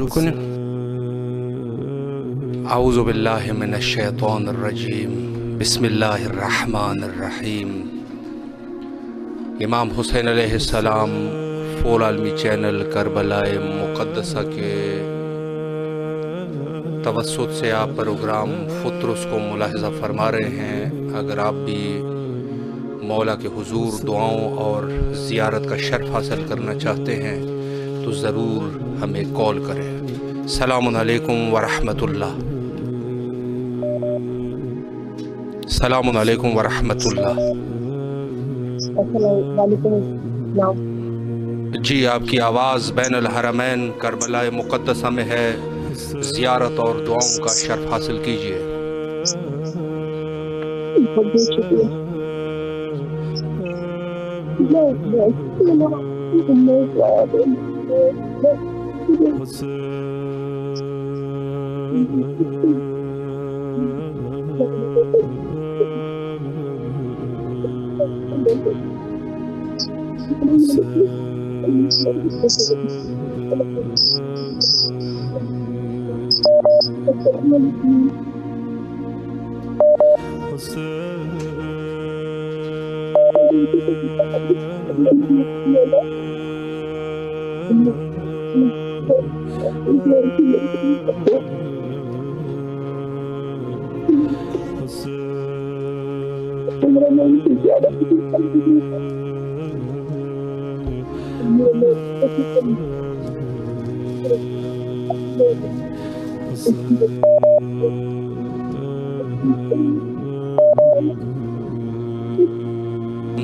شروع کریں۔ اعوذ باللہ من الشیطان الرجیم، بسم اللہ الرحمن الرحیم۔ امام حسین علیہ السلام فول عالمی چینل کربلا مقدسہ کے توسط سے آپ پروگرام فطرس کو ملاحظہ فرما رہے ہیں۔ اگر آپ بھی مولا کے حضور دعاؤں اور زیارت کا شرف حاصل کرنا چاہتے ہیں تو ضرور ہمیں کال کریں۔ السلام علیکم ورحمۃ اللہ۔ السلام علیکم ورحمۃ اللہ۔ جی، آپ کی آواز بین الحرمین کربلا مقدسہ میں ہے، زیارت اور دعاؤں کا شرف حاصل کیجیے۔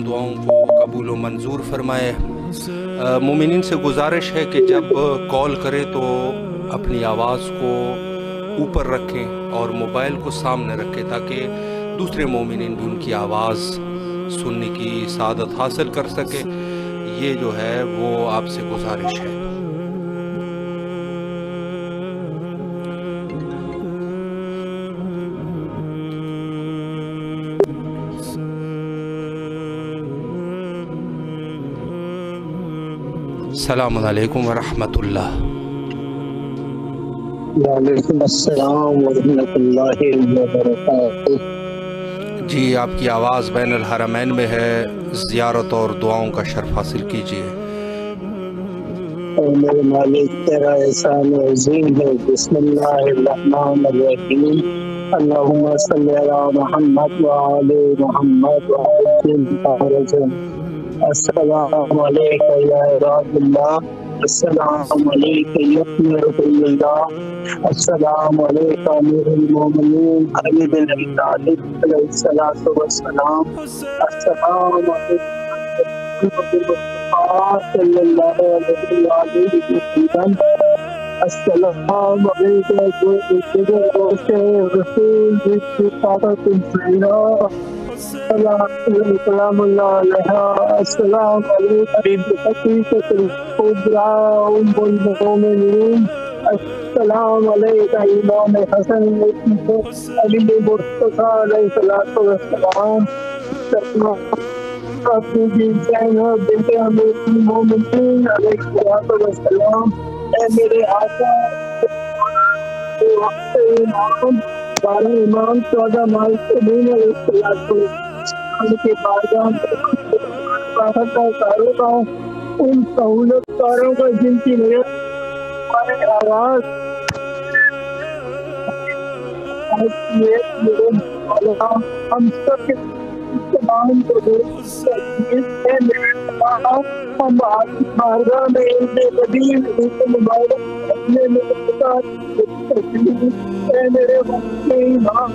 دعاؤں کو قبول و منظور فرمائے۔ مومنین سے گزارش ہے کہ جب کال کریں تو اپنی آواز کو اوپر رکھیں اور موبائل کو سامنے رکھیں تاکہ دوسرے مومنین بھی ان کی آواز سننے کی سعادت حاصل کر سکے۔ یہ جو ہے وہ آپ سے گزارش ہے۔ السلام علیکم ورحمۃ اللہ۔ وعلیکم السلام ورحمۃ اللہ وبرکاتہ۔ جی، آپ کی آواز بین الحرمین میں ہے، زیارت اور دعاؤں کا شرف حاصل کیجیے۔ اے میرے مالک، تیرا احسان عظیم ہے۔ بسم اللہ الرحمن الرحیم۔ اللہم صلی علی محمد وآل محمد وعجل۔ السلام علیکم یا عباد اللہ، السلام علیکم یا رسول اللہ، السلام علیکم امیر المومنین علی بن ابی طالب علیہ الصلوۃ والسلام، السلام علیکم صلی اللہ علیہ وسلم، السلام علیکم رسول طاقت الزیرہ، السلام علیہ، السلام علیکم حقیقت القدرہ ام المؤمنین، السلام علیکم امام حسن علی مرتضیٰ علیہ السلام، اپنی زینب بنت امیر المومنین علیہ السلام۔ اے میرے آقا امام 12 امام 14 معصومین علیہ السلام کے بارگاہ کا ان سہولت کاروں کا جن کی ہمارے آواز ہم سب کے تمام کو ہم بارگاہ میں قدیم مبارک اپنے اے میرے امام،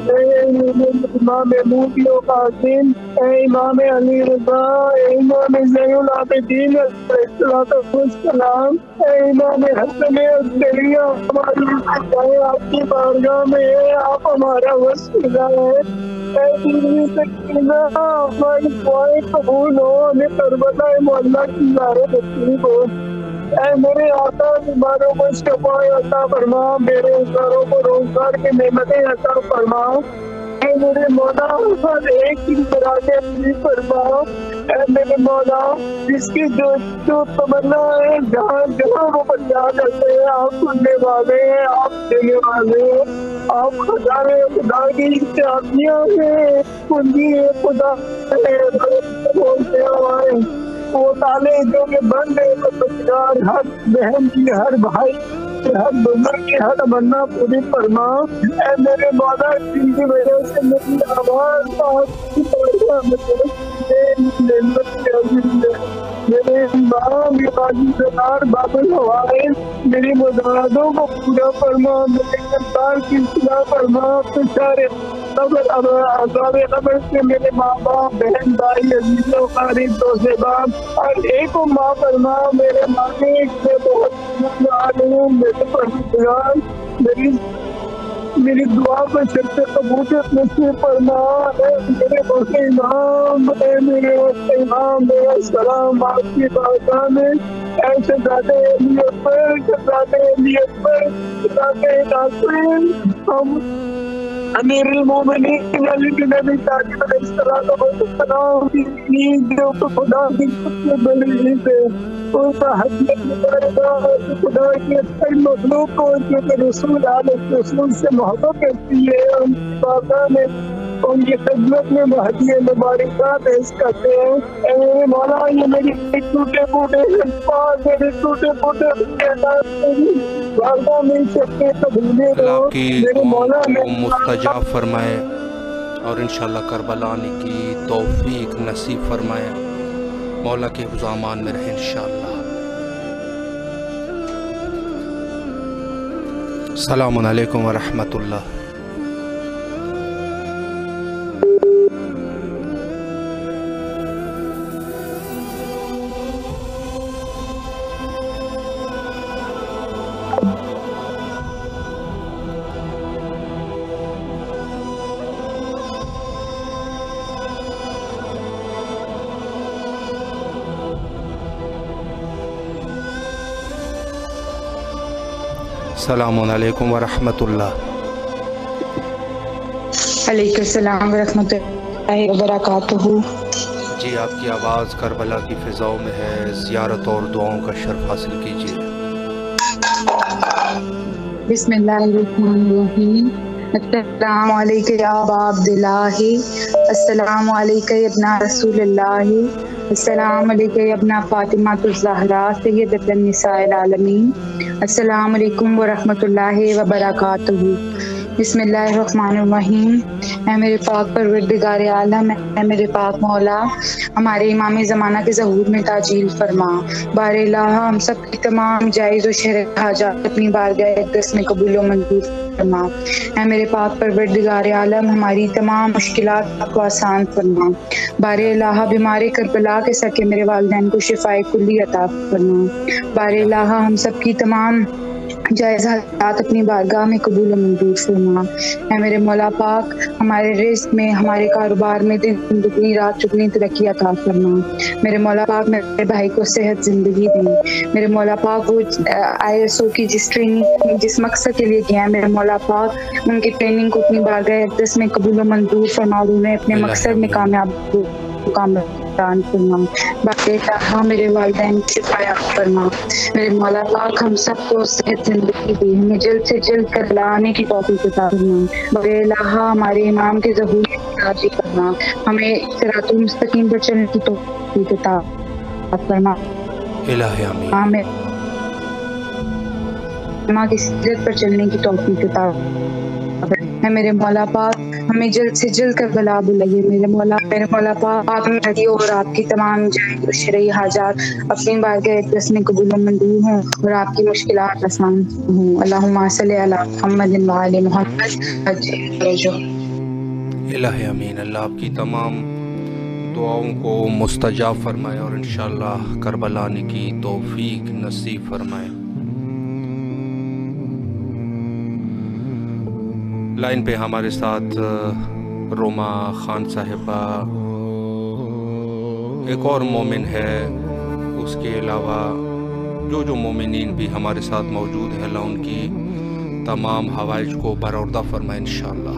اے امام مولیوں کا عظیم، اے امام علی رضا، اے امام زین العابدین علیہ السلام، اے امام حسن عسکریہ، ہماری آپ کی بارگاہ میں ہے، آپ ہمارا وسیلہ ہے۔ اے دینی سکینہ، ہماری دعائیں قبول ہو، ہمیں کربلا معلیٰ کی زیارت نصیب ہو۔ اے میرے آقا، بیماروں کو شفا عطا فرما، بے روزگاروں کو روزگار کی نعمتیں عطا فرما۔ اے میرے مولا ہر ایک کی مرانے اپنی فرماؤ، اے میرے مولا جس کی جو تمنا ہے جہاں جہاں وہ بچا کرتے ہیں، آپ سننے والے ہیں، آپ دینے والے ہیں، آپ خزانے خدا کی چابیاں ہیں، کنجی ہے خدا بولتے ہوئے وہ تالے جو کہ بند ہے، بچار ہر بہن کی، ہر بھائی ہر بزرگ کی ہر تمنا پوری فرما، اے میرے مولا جن کی وجہ سے میری آواز آپ کی میرے امام عبادی سردار باب الحوائج میری مرادوں کو پورا فرما، میرے کردار کی اصلاح فرما، سارے عذاب قبر سے میرے ماں باپ بہن بھائی عزیزوں قریب دوست احباب ہر ایک کو معاف فرما، میرے مالک سے بہت معلوم میرے پروردگار میری دعا کو شرط قبولیت نصیب فرما، اے میرے وقت امام، اے میرے وقت امام، میرا سلام آپ کی بارگاہ میں، اے شہزادے علی اکبر، شہزادے علی اکبر، شہزادے ناصر، ہم امیر المومنین علی بن ابی طالب علیہ السلام کی عید جو خدا کی سب سے بڑی عید ہے، اس کا حضرت خدا کی اکثر مخلوق کو جو کہ رسول علیہ رسول سے محبت کرتی ہے، ان کی بارگاہ میں ان کی خدمت میں ہدیہ مبارکات پیش کرتے ہیں، اے میرے مولا یہ میری ٹوٹے پھوٹے الفاظ، میرے ٹوٹے پھوٹے بارگاہ میں سکتے قبولے اللہ ہو، آپ کی میرے مولا دعاؤں میں کو مستجاب فرمائے اور انشاءاللہ کربلا آنے کی توفیق نصیب فرمائے، مولا کے حفظ و امان میں رہیں انشاءاللہ۔ السلام علیکم ورحمۃ اللہ۔ السلام علیکم ورحمۃ اللہ۔ علیکم السلام ورحمۃ اللہ وبرکاتہ۔ جی آپ کی آواز کربلا کی فضاؤں میں ہے، زیارت اور دعاؤں کا شرف حاصل کیجیے۔ بسم اللہ الرحمن الرحیم۔ السلام علیکم یا ابا عبداللہ، السلام علیکم یا ابن رسول اللہ، السلام علیکم یا ابن فاطمہ الزہرا سیدۃ النساء العالمین، السلام علیکم ورحمۃ اللہ وبرکاتہ۔ بسم اللہ الرحمن الرحیم۔ اے میرے پاک پروردگار عالم، اے میرے پاک مولا، ہمارے امام زمانہ کے ظہور میں تاجیل فرما، بار الہ ہم سب کی تمام جائز و شرعی حاجات اپنی بارگاہ اقدس میں قبول و منظور فرما۔ اے میرے پاک پروردگار عالم، ہماری تمام مشکلات کو آسان فرما، بار الہ بیمار کربلا کے سکے میرے والدین کو شفاء کلی عطا فرما، بار الہ ہم سب کی تمام جائز حالات اپنی بارگاہ میں قبول و منظور فرما۔ اے میرے مولا پاک، ہمارے رزق میں، ہمارے کاروبار میں دن دگنی رات چگنی ترقی عطا فرما۔ میرے مولا پاک میرے بھائی کو صحت زندگی دیں۔ میرے مولا پاک وہ ISO کی جس ٹریننگ جس مقصد کے لیے گیا ہے، میرے مولا پاک ان کی ٹریننگ کو اپنی بارگاہ اقدس میں قبول و منظور فرما اور انہیں اپنے مقصد میں کامیاب فرما۔ باقی میرے والدین کی شفاعت فرما۔ میرے مولا پاک ہم سب کو صحت زندگی دی، ہمیں جلد سے جلد کربلا آنے کی توفیق عطا فرما۔ باقی الہ ہمارے امام کے ظہور کی راضی فرما، ہمیں صراط المستقیم پر چلنے کی توفیق عطا فرما۔ الہ آمین۔ ہمیں ماں کی سیرت پر چلنے کی توفیق عطا ہے۔ میرے مولا پاک ہمیں جلد سے جلد کربلا بلائیے۔ میرے مولا پاک آپ میری اور آپ کی تمام جائز و شرعی حاجات اپنی بارگاہ اقدس میں قبول و منظور ہوں اور آپ کی مشکلات آسان ہوں۔ اللہم صلی علی محمد وعلی محمد۔ الہ امین۔ اللہ آپ کی تمام دعاؤں کو مستجاب فرمائے اور انشاءاللہ کربلا آنے کی توفیق نصیب فرمائے۔ لائن پہ ہمارے ساتھ روما خان صاحبہ ایک اور مومن ہے، اس کے علاوہ جو مومنین بھی ہمارے ساتھ موجود ہیں، اللہ ان کی تمام حوائج کو برآوردہ فرمائے انشاءاللہ۔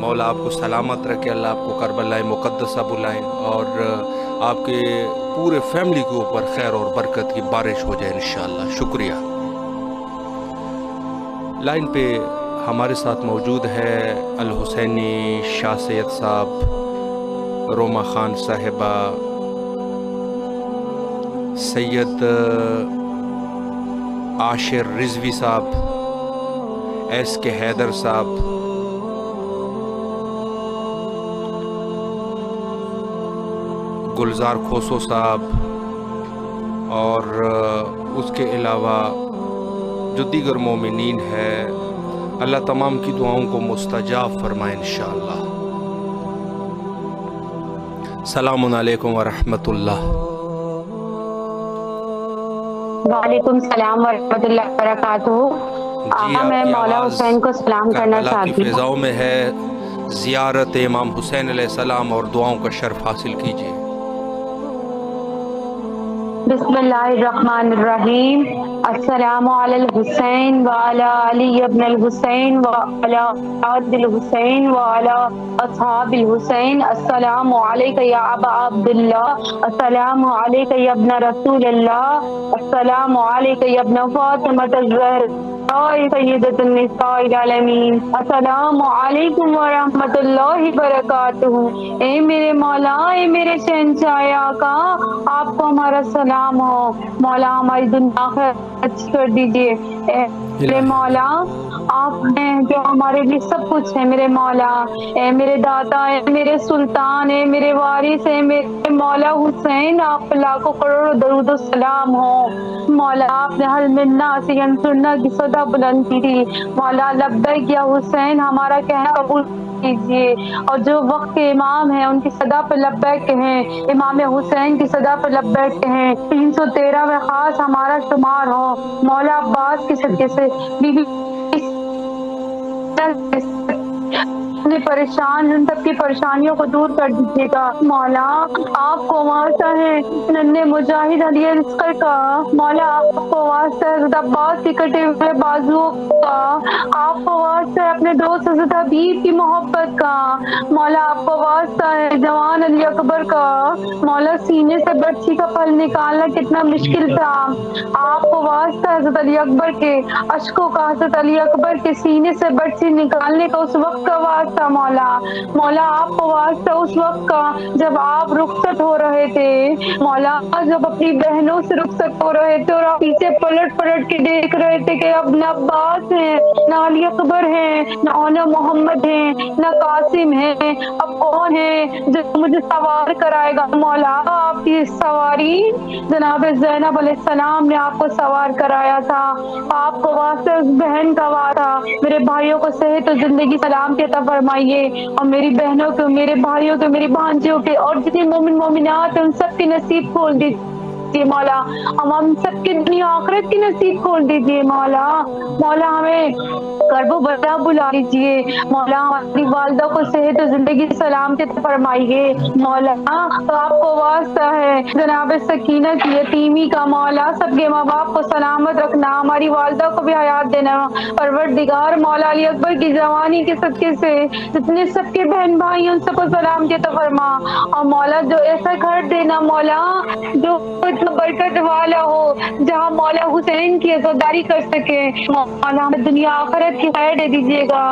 مولا آپ کو سلامت رکھے، اللہ آپ کو کربلا مقدسہ بلائیں اور آپ کے پورے فیملی کے اوپر خیر اور برکت کی بارش ہو جائے انشاءاللہ۔ شکریہ۔ لائن پہ ہمارے ساتھ موجود ہے الحسینی شاہ سید صاحب، روما خان صاحبہ، سید عاشر رضوی صاحب، ایس کے حیدر صاحب، گلزار کھوسو صاحب، اور اس کے علاوہ جو دیگر مومنین ہے، اللہ تمام کی دعاؤں کو مستجاب فرمائے انشاءاللہ۔ السلام علیکم ورحمۃ اللہ۔ وعلیکم السلام ورحمۃ اللہ وبرکاتہ۔ میں مولا حسین کو سلام کرنا چاہتی ہوں۔ فضاؤں میں ہے زیارت امام حسین علیہ السلام اور دعاؤں کا شرف حاصل کیجیے۔ بسم اللہ الرحمن الرحیم۔ السلام علی الحسین وعلی علی ابن الحسین وعلی اولاد الحسین وعلی اصحاب الحسین۔ السلام علیک یا ابا عبداللہ، السلام علیک یا ابن رسول اللہ، السلام علیک یا ابن فاطمہ الزہرا سیدۃ النساء العالمین۔ السلام علیکم ورحمۃ اللہ وبرکاتہ۔ اے میرے مولا، اے میرے شہنشاہ آقا، آپ کو ہمارا سلام ہو۔ مولا ہماری دنیا آخرت اچھی کر دیجیے۔ میرے مولا، آپ ہیں جو ہمارے لیے سب کچھ ہے میرے مولا۔ اے میرے داتا، اے میرے سلطان، اے میرے وارث، اے میرے مولا حسین، آپ لاکھوں کروڑوں درود و سلام ہو۔ مولا، آپ نے حل منا سے ینصرنا کی صدا بلند کی تھی۔ مولا لبیک یا حسین، ہمارا کہنا قبول کیجیے، اور جو وقت کے امام ہیں ان کی صدا پہ لبیک کہیں، امام حسین کی صدا پہ لبیک کہیں۔ 313 میں خاص ہمارا شمار ہو۔ مولا عباس کے صدقے سے بی بی پریشان، ان سب کی پریشانیوں کو دور کر دیجیے گا۔ مولا، آپ کو واسطہ ہے ننھے مجاہد علی اصغر کا، مولا آپ کو واسطہ ہے حضرت عباس کے کٹے ہوئے بازوؤں کا، آپ کو واسطہ ہے اپنے دوست حضرت حبیب کی محبت کا، مولا آپ کو واسطہ ہے جوان علی اکبر کا۔ مولا، سینے سے برچھی کا پھل نکالنا کتنا مشکل تھا، آپ کو واسطہ ہے حضرت علی اکبر کے اشکوں کا، حضرت علی اکبر کے سینے سے برچھی نکالنے کا اس وقت کا واسطہ مولا۔ مولا، آپ کو واسطہ اس وقت کا جب آپ رخصت ہو رہے تھے، مولا جب اپنی بہنوں سے رخصت ہو رہے تھے اور آپ پیچھے پلٹ پلٹ کے دیکھ رہے تھے کہ اب نہ عباس ہیں، نہ علی اکبر ہیں، نہ محمد ہیں، نہ قاسم ہیں، اب کون ہے جو مجھے سوار کرائے گا؟ مولا، آپ کی سواری جناب زینب علیہ السلام نے آپ کو سوار کرایا تھا۔ آپ کو واسطہ اس بہن کا وعدہ، میرے بھائیوں کو صحت و زندگی سلامتی عطا فرمائیے، اور میری بہنوں کو، میرے بھائیوں کو، میری بھانجیوں کے، اور جتنے مومن مومنات ہیں ان سب کی نصیب کھول دیجیے مولا۔ ہم سب کی دنیا آخرت کی نصیب کھول دیجیے مولا۔ مولا، ہمیں کرب و بلا بلا لیجیے مولا، ہماری والدہ کو صحت و زندگی سلامتی عطا فرمائیے مولا۔ آپ کو واسطہ ہے جناب سکینہ کی یتیمی کا، مولا سب کے ماں باپ کو سلامت رکھنا، ہماری والدہ کو بھی حیات دینا پروردگار مولا۔ علی اکبر کی جوانی کے صدقے سے جتنے سب کے بہن بھائی ان سب کو سلامتی عطا فرما، اور مولا جو ایسا گھر دینا مولا جو اتنا برکت والا ہو، جہاں مولا حسین کی عزاداری کر سکے مولا۔ ہمیں دنیا آخرت کی خیر دے دیجیے گا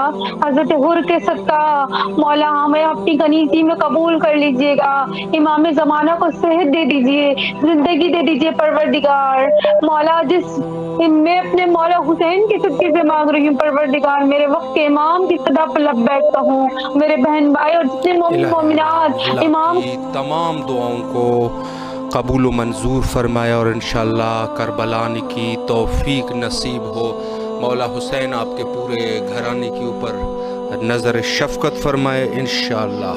حضرت حر کے صدقہ مولا، ہمیں اپنی غنیمتی میں قبول کر لیجیے گا۔ امام زمانہ کو صحت دے دیجیے، زندگی دے دیجیے پروردگار مولا۔ جس میں اپنے مولا حسین کی صدقے سے مانگ رہی ہوں پروردگار، میرے وقت کے امام کی صدا پر لبیک کہوں، میرے بہن بھائی اور جتنے مومن مومنات امام کی تمام دعاؤں کو قبول و منظور فرمائے، اور انشاءاللہ کربلا آنے کی توفیق نصیب ہو۔ مولا حسین آپ کے پورے گھرانے کے اوپر نظر شفقت فرمائے انشاءاللہ۔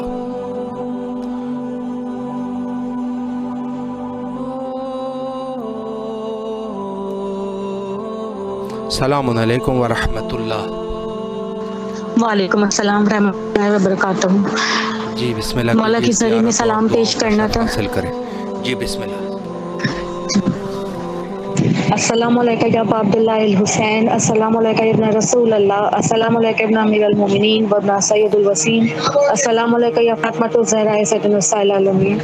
السلام علیکم ورحمۃ اللہ۔ وعلیکم السلام ورحمۃ اللہ وبرکاتہ۔ جی بسم اللہ، مولا کی ذریعے میں سلام پیش کرنا تھا۔ حاصل کریں جی بسم اللہ۔ السلام علیکم یا ابا عبداللہ الحسین، السلام علیکم ابن رسول اللہ، السلام علیکم ابن امیر المومنین وابن سید الوسیم، السلام علیکم یا فاطمۃ الزہرا سید النساء العالمین۔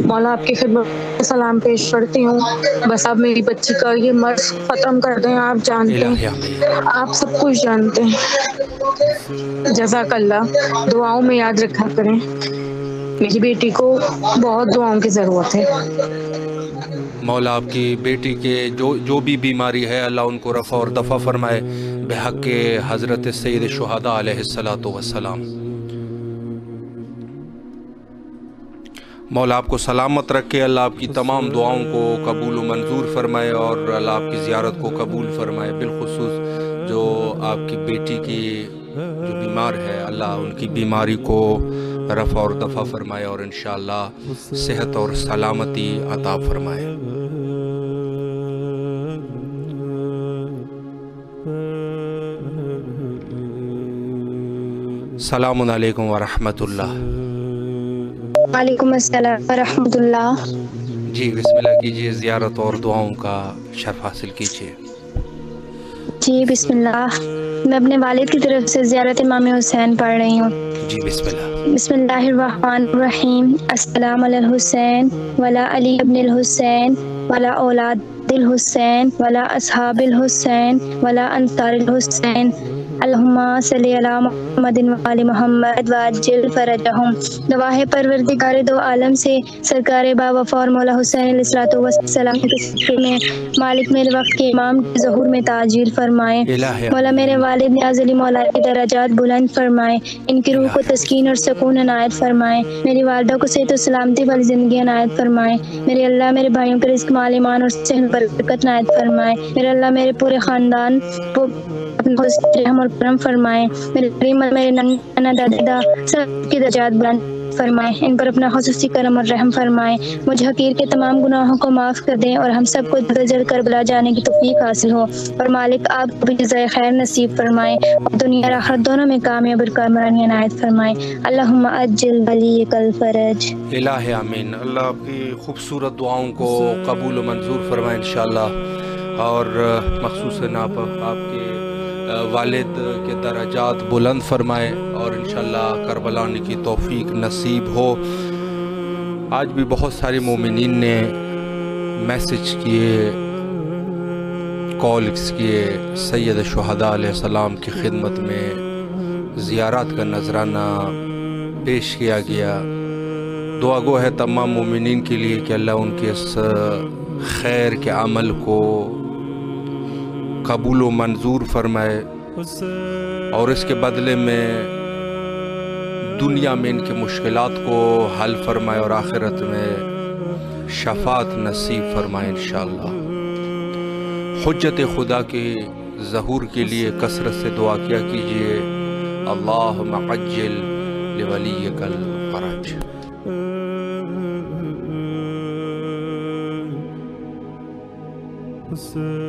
مولا آپ کی خدمت میں سلام پیش کرتی ہوں، بس آپ میری بچی کا یہ مرض ختم کر دیں، آپ جانتے الہی ہیں، آمین۔ آپ سب کچھ جانتے ہیں، جزاک اللہ، دعاؤں میں یاد رکھا کریں، میری بیٹی کو بہت دعاؤں کی ضرورت ہے۔ مولا آپ کی بیٹی کے جو بھی بیماری ہے اللہ ان کو رفع اور دفع فرمائے بحق حضرت سید شہداء علیہ الصلاۃ والسلام۔ مولا آپ کو سلامت رکھے، اللہ آپ کی تمام دعاؤں کو قبول و منظور فرمائے اور اللہ آپ کی زیارت کو قبول فرمائے، بالخصوص جو آپ کی بیٹی کی جو بیمار ہے اللہ ان کی بیماری کو رفع اور دفع فرمائے اور انشاءاللہ صحت اور سلامتی عطا فرمائے۔ السلام علیکم ورحمۃ اللہ۔ وعلیکم السلام ورحمۃ اللہ۔ جی بسم اللہ کیجیے، زیارت اور دعاؤں کا شرف حاصل کیجیے۔ جی بسم اللہ، میں اپنے والد کی طرف سے زیارت امام حسین پڑھ رہی ہوں۔ جی بسم اللہ۔ بسم اللہ الرحمن الرحیم۔ السلام علی الحسین ولا علی ابن الحسین ولا اولاد الحسین ولا اصحاب الحسین ولا انصار الحسین، اللہم صلی علی محمد وآل محمد وعجل فرجہم۔ گواہ پروردگار دو عالم سے سرکار با وفا اور مولا حسین علیہ الصلوۃ والسلام کے ذکر میں مالک میرے وقت کے امام کے ظہور میں تعجیل فرمائے۔ مولا میرے والد نیاز علی مولا کے درجات بلند فرمائے، ان کی روح کو تسکین اور سکون عنایت فرمائے، میری والدہ کو صحت و سلامتی والی زندگی عنایت فرمائے، میرے اللہ میرے بھائیوں کے رزق مال ایمان اور صحت برکت عنایت فرمائے، میرے اللہ میرے پورے خاندان کو اپنے رحم اور کرم فرمائے، میرے نانا دادا سب کی درجات بلند فرمائے، ان پر اپنا خصوصی کرم اور رحم فرمائے، مجھ حقیر کے تمام گناہوں کو معاف کر دیں اور ہم سب کو جلد جلد کربلا جانے کی توفیق حاصل ہو، اور مالک آپ کو بھی جزائے خیر نصیب فرمائے اور دنیا اور آخرت دونوں میں کامیاب اور کامرانی عنایت فرمائے، اللہم اجل ولیک الفرج۔ الہ آمین۔ اللہ آپ کی خوبصورت دعاؤں کو قبول و منظور فرمائے انشاءاللہ، اور مخصوصاً آپ کے والد کے درجات بلند فرمائے اور انشاءاللہ کربلا آنے کی توفیق نصیب ہو۔ آج بھی بہت سارے مومنین نے میسج کیے، کالز کیے، سید شہداء علیہ السلام کی خدمت میں زیارات کا نذرانہ پیش کیا گیا۔ دعا گو ہے تمام مومنین کے لیے کہ اللہ ان کے اس خیر کے عمل کو قبول و منظور فرمائے اور اس کے بدلے میں دنیا میں ان کے مشکلات کو حل فرمائے اور آخرت میں شفاعت نصیب فرمائے انشاءاللہ۔ حجت خدا کے ظہور کے لیے کثرت سے دعا کیا کیجئے، اللہم عجل لولیک الفرج۔ حسین